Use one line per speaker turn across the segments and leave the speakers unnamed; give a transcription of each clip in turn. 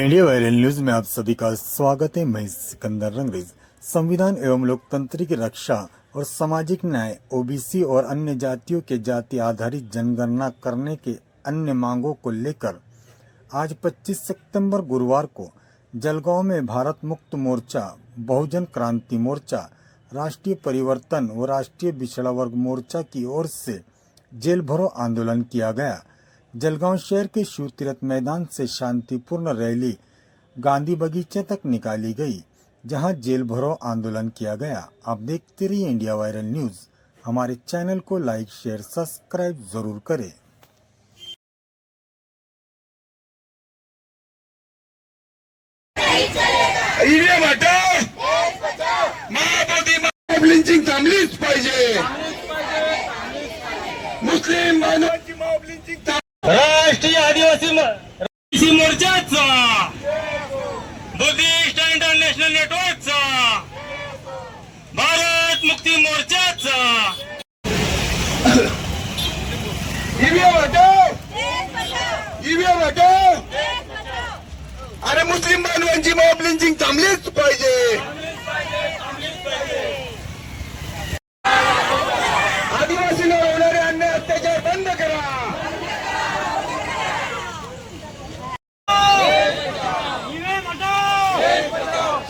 India viral news में आप सभी का स्वागत है। मैं सिकंदर रंगरेज। संविधान एवं लोकतंत्र की रक्षा और सामाजिक न्याय, ओबीसी और अन्य जातियों के जाति आधारित जनगणना करने के अन्य मांगों को लेकर आज 25 सितंबर गुरुवार को जलगांव में भारत मुक्त मोर्चा, बहुजन क्रांति मोर्चा, राष्ट्रीय परिवर्तन व राष्ट्रीय पिछड़ा वर्ग मोर्चा की ओर से जेल भरो आंदोलन किया गया। जलगांव शहर के शिव तीर्थ मैदान से शांतिपूर्ण रैली गांधी बगीचे तक निकाली गई, जहां जेल भरो आंदोलन किया गया। आप देखते रहिए इंडिया वायरल न्यूज। हमारे चैनल को लाइक, शेयर, सब्सक्राइब जरूर करें।
लिंचिंग थांबलीच पाहिजे। मुस्लिम मानवाची मॉब लिंचिंग
राष्ट्रीय आदिवासी मोर्चाचा, बुद्धिस्ट इंटरनॅशनल नेटवर्कचा, भारत मुक्ती मोर्चाचा,
ईव्हीएम हटाओ, ईव्हीएम हटाओ। अरे मुस्लिम बांधवांची मॉब लिंचिंग थांबलीच पाहिजे। आदिवासींवर होणारे अन्याय अत्याचार बंद करा।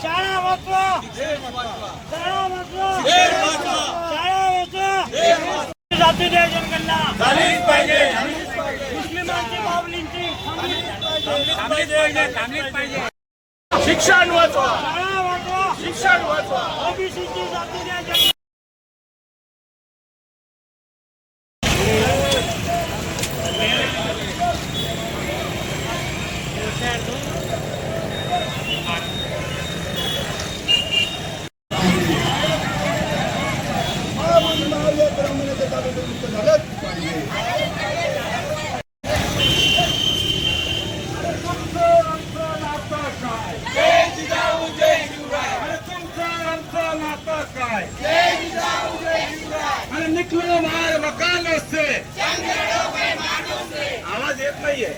शाळा वाचवा, शाळा वाचवा, शाळा वाचवा, जातीय जनगणना झालीच पाहिजे, मुस्लिमांची मॉब लिंचिंग थांबलीच पाहिजे,
शिक्षण वाचवा,
शाळा वाचवा,
शिक्षण वाचवा।
ओबीसीची जातीय जनगणना
निकलो बाहर मकानों से, आवाज येत नाहीये।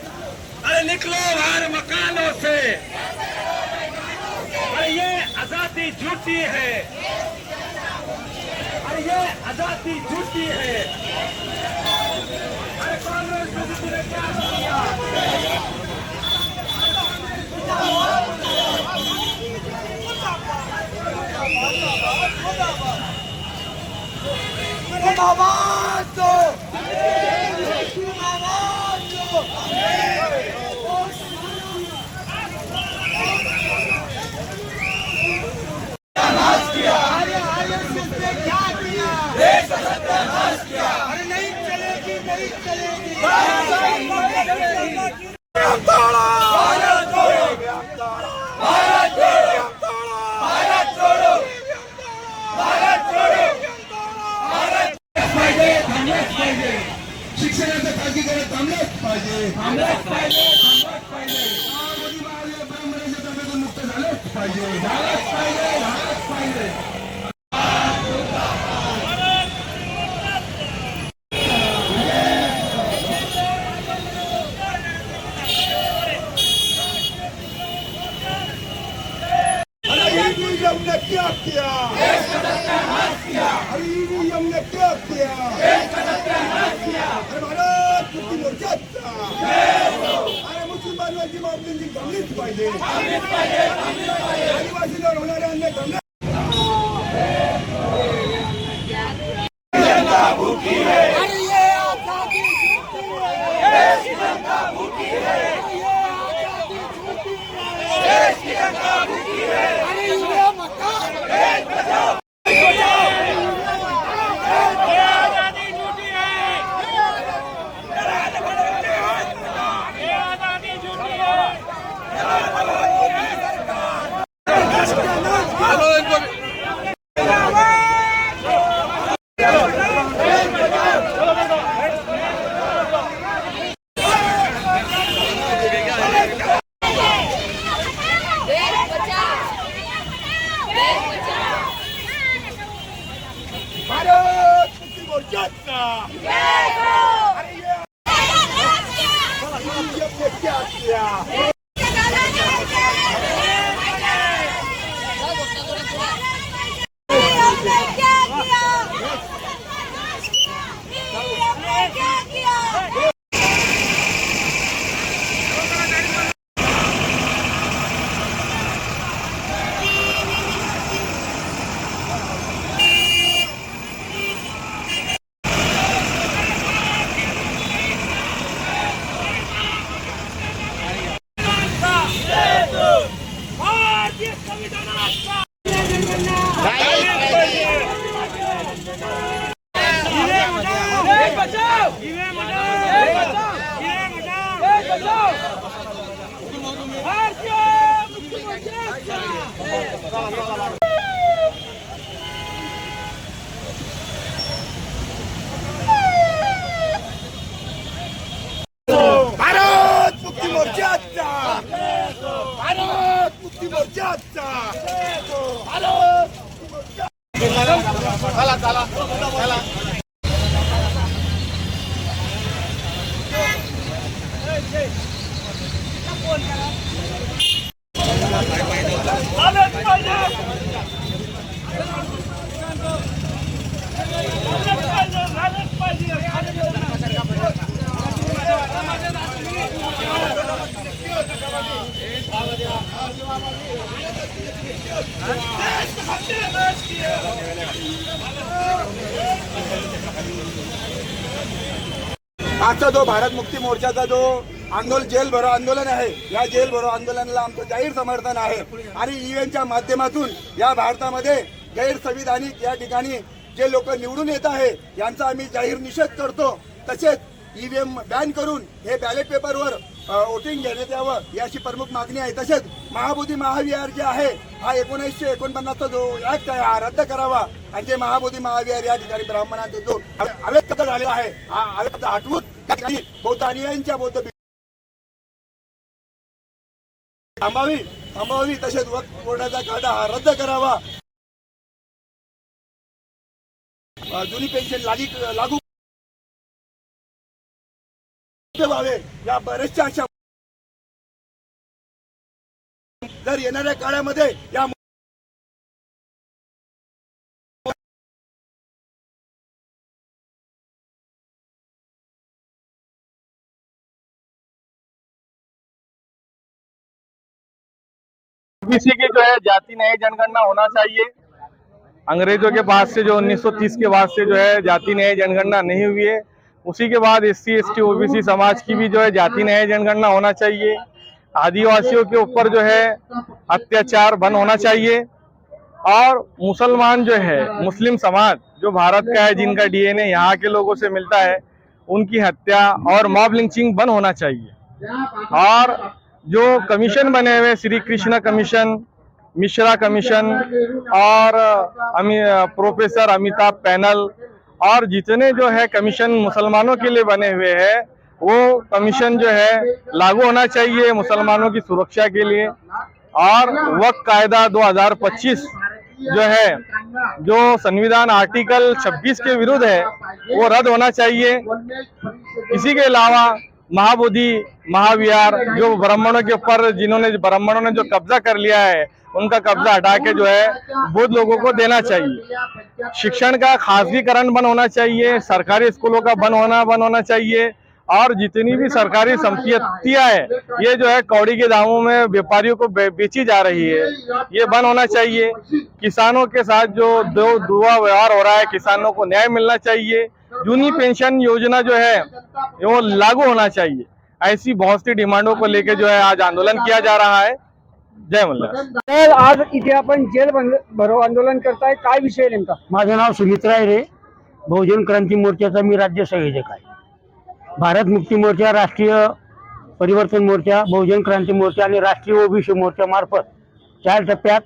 अरे निकलो बाहर मकानों से, अरे ये आजादी झूठी है, अरे ये आजादी झूठी है। अरे कांग्रेस ने क्या किया? आवाज दो, आवाज दो। अरे नहीं चलेगी, नहीं चलेगी। भारत छोड़ो, भारत छोड़ो, भारत छोड़ो, भारत छोड़ो। शिक्षणाचं खाजगीकरण थांबलंच पाहिजे, थांबलंच पाहिजे, थांबलंच पाहिजे। परंपरेच्या ताब्यातून मुक्त झालंच पाहिजे, झालंच पाहिजे, झालंच पाहिजे। ईवीएम ने क्या किया? अरे ईवीएम ने क्या किया? अरे भारत मुक्ती मोर्चाचा, अरे मुस्लिम बांधवांची मॉब लिंचिंग थांबलीच पाहिजे, आदिवासींवर होणारे अन्याय थांबले। जनता भूखी है, अरे ये आजादी देश की जनता भूखी है, ये आजादी झूठी है, देश की जनता भूखी है। अरे ये मकान देश बचाओ, भारत मुक्ती मोर्चाचा, अरे ये क्या किया? मुक्ती मोर्चाचा भारत मुक्ती मोर्चा चला चला चला आजचा जो भारत मुक्ती मोर्चाचा जो जेल भरो आंदोलन आहे, या जेल भरो आंदोलनाला आमचं जाहीर समर्थन आहे आणि ईव्हीएमच्या माध्यमातून या भारतामध्ये गैरसंविधानिक या ठिकाणी जे लोक निवडून येत आहे यांचा आम्ही जाहीर निषेध करतो। तसेच ईव्हीएम बॅन करून हे बॅलेट पेपरवर वोटिंग घेण्यात यावं ही अशी प्रमुख मागणी आहे। तसेच महाबोधी महाविहार जे आहे हा 1949चा जो ऍक्ट आहे हा रद्द करावा आणि जे महाबोधी महाविहार या ठिकाणी ब्राह्मणांचा जो अवैध कब्जा झालेला आहे हा अवैध हटवून त्या ठिकाणी बौद्ध अनुयायांच्या बौद्ध थांबावी तसेच वक्फ बोर्डाचा कायदा हा रद्द करावा, जुनी पेन्शन लागू व्हावे या बऱ्याचशा अशा जर येणाऱ्या काळामध्ये या
ओबीसी की जो है जाति न्याय जनगणना होना चाहिए। अंग्रेजों के बाद से जो 1930 के बाद से जो है जाति न्याय जनगणना नहीं हुई है, उसी के बाद SC ST ओबीसी समाज की भी जो है जाति न्याय जनगणना होना चाहिए। आदिवासियों के ऊपर जो है अत्याचार बंद होना चाहिए और मुसलमान जो है मुस्लिम समाज जो भारत का है जिनका DNA यहाँ के लोगों से मिलता है उनकी हत्या और मॉब लिंचिंग बंद होना चाहिए। और जो कमीशन बने हुए श्री कृष्ण कमीशन, मिश्रा कमीशन और प्रोफेसर अमिताभ पैनल और जितने जो है कमीशन मुसलमानों के लिए बने हुए हैं वो कमीशन जो है लागू होना चाहिए मुसलमानों की सुरक्षा के लिए। और वक्फ कायदा 2025 जो है जो संविधान आर्टिकल 26 के विरुद्ध है वो रद्द होना चाहिए। इसी के अलावा महाबोधि महाविहार जो ब्राह्मणों के ऊपर ब्राह्मणों ने जो कब्जा कर लिया है उनका कब्जा हटा के जो है बौद्ध लोगों को देना चाहिए। शिक्षण का खासगीकरण बंद होना चाहिए, सरकारी स्कूलों का बंद होना चाहिए और जितनी भी सरकारी संपत्तियां है ये जो है कौड़ी के दामों में व्यापारियों को बेची जा रही है, ये बंद होना चाहिए। किसानों के साथ जो दुआ व्यवहार हो रहा है, किसानों को न्याय मिलना चाहिए। जूनी पेंशन योजना जो है वो लागू होना चाहिए। ऐसी बहुत सी डिमांडों को लेकर जो है आज आंदोलन किया जा रहा है। जय मल्हार।
तर आज इथे आपण जेल भरो आंदोलन करताय, काय विषय नेमका?
माझं नाव सुमित्रा रे, बहुजन क्रांती मोर्चाचा मी राज्य संयोजक आहे। भारत मुक्ती मोर्चा, राष्ट्रीय परिवर्तन मोर्चा, बहुजन क्रांती मोर्चा आणि राष्ट्रीय ओबीसी मोर्चा मार्फत 4 टप्प्यात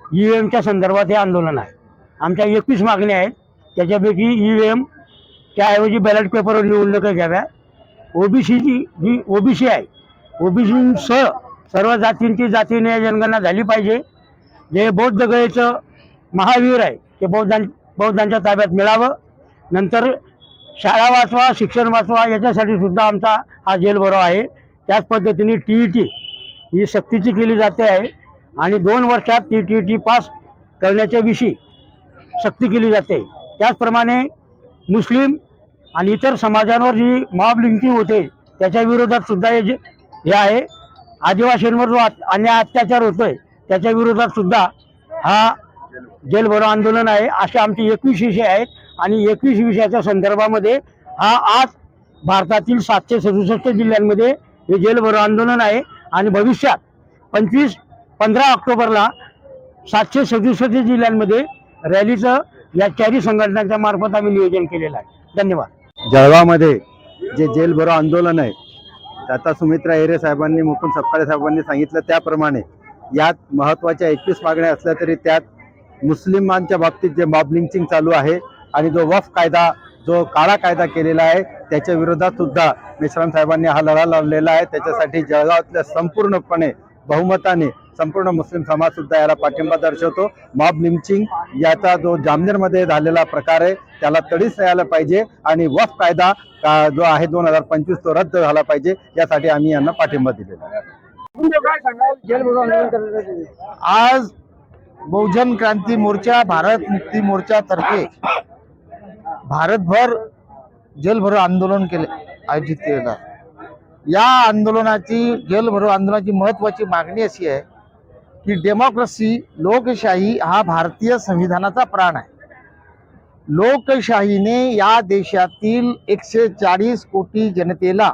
ईव्हीएमच्या संदर्भात हे आंदोलन आहे। आमच्या 21 मागण्या आहेत, त्याच्यापैकी ईव्हीएम त्याऐवजी बॅलेट पेपरवर निवडणुका घ्याव्या। ओबीसीची जी ओबीसी आहे, ओबीसीसह सर्व जातींची जाती न्याय जनगणना झाली पाहिजे। जे बौद्ध गयेचं महावीर आहे ते बौद्धांच्या ताब्यात मिळावं। नंतर शाळा वाचवा, शिक्षण वाचवा याच्यासाठी सुद्धा आमचा हा जेल भरो आहे। त्याच पद्धतीने TET ही सक्तीची केली जाते आहे आणि 2 वर्षात ती TET पास करण्याच्या विषयी सक्ती केली जाते। त्याचप्रमाणे मुस्लिम आणि इतर समाजांवर जी मॉब लिंचिंग होते त्याच्या विरोधात सुद्धा हे आहे। आदिवासींवर जो अन्याय अत्याचार होतोय त्याच्या विरोधात सुद्धा हा जेल भरो आंदोलन आहे। असे आमचे 21 विषय आहेत आणि 21 विषयाच्या संदर्भामध्ये हा आज भारतातील 767 जिल्ह्यांमध्ये हे जेल भरो आंदोलन आहे आणि भविष्यात 15 ऑक्टोबरला 767 जिल्ह्यांमध्ये रॅलीचं या 4 संघटनांच्या मार्फत आम्ही नियोजन केलेलं आहे। धन्यवाद।
जळगावमध्ये जे जेल भरो आंदोलन आहे आता सुमित्रा हिरे साहेबांनी, मुकुंद सपकाळे साहेबांनी सांगितलं त्याप्रमाणे यात महत्त्वाच्या 21 मागण्या असल्या तरी त्यात मुस्लिमांच्या बाबतीत जे मॉब लिंचिंग चालू आहे आणि जो वक्फ कायदा जो काळा कायदा केलेला आहे त्याच्या विरोधात सुद्धा मेश्राम साहेबांनी हा लढा लावलेला आहे। त्याच्यासाठी जळगावातल्या संपूर्णपणे बहुमताने संपूर्ण मुस्लिम समाज सुद्धा याला पाठिंबा दर्शवतो. मॉब लिंचिंग याचा जो जामनेरमध्ये झालेला प्रकार आहे त्याला तडीच यायला पाहिजे आणि वक्फ कायदा जो आहे 2025 तो रद्द झाला पाहिजे, यासाठी आम्ही यांना पाठिंबा दिलेला आहे.
काय सांगाल जेल भरो आंदोलन करण्यासाठी?
आज बहुजन क्रांती मोर्चा, भारत मुक्ती मोर्चा तर्फे भारतभर जेल भरो आंदोलन आयोजित केलेलं आहे. या आंदोलनाची जेल भरो आंदोलनाची महत्वाची मागणी अशी आहे की डेमोक्रेसी, लोकशाही हा भारतीय संविधानाचा प्राण आहे. लोकशाहीने या देशातील 140 कोटी जनतेला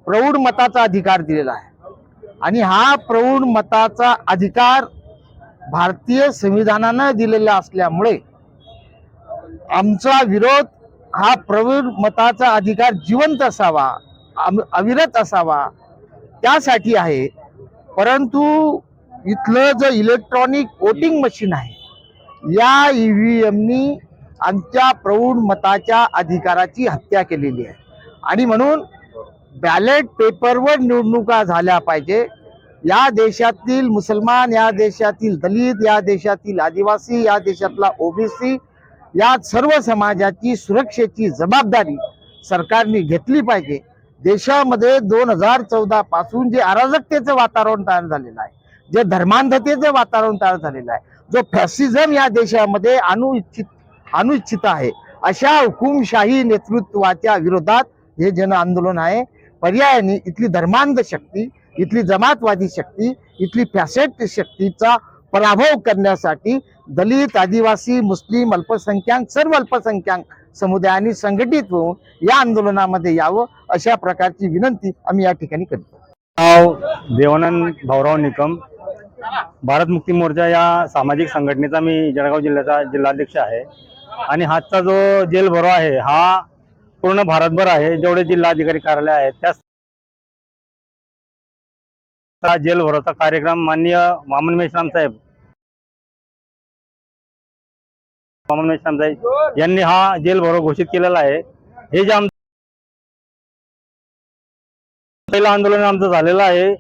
प्रौढ मताचा अधिकार दिलेला आहे आणि हा प्रौढ मताचा अधिकार भारतीय संविधानानं दिलेला असल्यामुळे आमचा विरोध हा प्रौढ मताचा अधिकार जिवंत असावा, अविरत असावा त्यासाठी आहे. परंतु इथलं जे इलेक्ट्रॉनिक वोटिंग मशीन आहे या EVMनी आमच्या प्रौढ मताच्या अधिकाराची हत्या केलेली आहे आणि म्हणून बॅलेट पेपरवर निवडणुका झाल्या पाहिजे. या देशातील मुसलमान, या देशातील दलित, या देशातील आदिवासी, या देशातला OBC या सर्व समाजाची सुरक्षेची जबाबदारी सरकारने घेतली पाहिजे. देशामध्ये 2014 पासून जे अराजकतेचं वातावरण तयार झालेलं आहे, जे धर्मांधतेचं वातावरण तयार झालेलं आहे, जो फॅसिझम या देशामध्ये आणू इच्छित आहे, अशा हुकुमशाही नेतृत्वाच्या विरोधात हे जन आंदोलन आहे. पर्यायाने इथली धर्मांध शक्ती, इथली जमातवादी शक्ती, इथली फॅसिस्ट शक्तीचा पराभव करण्यासाठी दलित, आदिवासी, मुस्लिम, अल्पसंख्याक सर्व अल्पसंख्याक समुदायांनी संघटित होऊन या आंदोलनामध्ये यावं अशा प्रकारची विनंती आम्ही या ठिकाणी करतो.
नाव देवानंद भाऊराव निकम. भारत मुक्ती मोर्चा या सामाजिक संघटनेचा मी जळगाव जिल्ह्याचा जिल्हाध्यक्ष आहे आणि हाचा जो जेल भरो आहे हा पूर्ण भारतभर आहे. जेवढे जिल्हाधिकारी कार्यालय आहेत त्या जेल भरोचा कार्यक्रम माननीय वामन मेश्राम साहेब यांनी हा जेल भरो घोषित केलेला आहे. हे जे पहिलं आंदोलन आमचं झालेलं आहे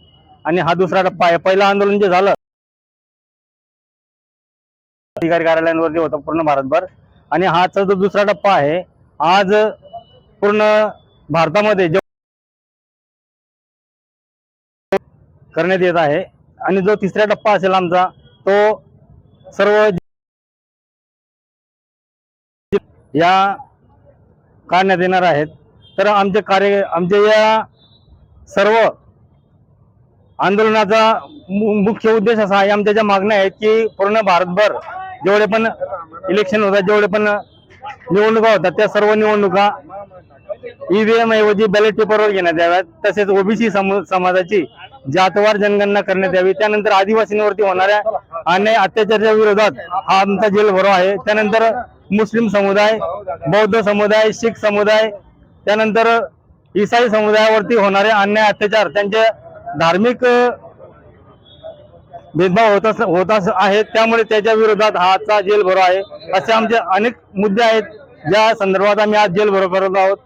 आणि हा दुसरा टप्पा आहे. पहिलं आंदोलन जे झालं अधिकारी कार्यालयांवरती होतं पूर्ण भारतभर आणि हाचा जो दुसरा टप्पा आहे आज पूर्ण भारतामध्ये करण्यात येत आहे आणि जो तिसरा टप्पा असेल आमचा तो सर्व या काढण्यात येणार आहेत. तर आमच्या या सर्व आंदोलनाचा मुख्य उद्देश असा आहे, आमच्या ज्या मागण्या आहेत की पूर्ण भारतभर जेवढे पण इलेक्शन होतात, जेवढे पण निवडणुका होतात त्या सर्व निवडणुका EVM ऐवजी बॅलेट पेपरवर घेण्यात याव्यात. तसेच OBC समाजाची जातवार जनगणना करण्यात यावी. त्यानंतर आदिवासींवरती होणाऱ्या अन्याय अत्याचाराच्या विरोधात हा आमचा जेल भरो आहे. त्यानंतर मुस्लिम समुदाय, बौद्ध समुदाय, शीख समुदाय, त्यानंतर ईसाई समुदायावरती होणारे अन्याय अत्याचार, त्यांचे धार्मिक भेदभाव होत आहेत. त्यामुळे त्याच्या विरोधात हा आजचा जेल भरो आहे. असे आमचे अनेक मुद्दे आहेत ज्या संदर्भात आम्ही आज जेल भरो करत आहोत.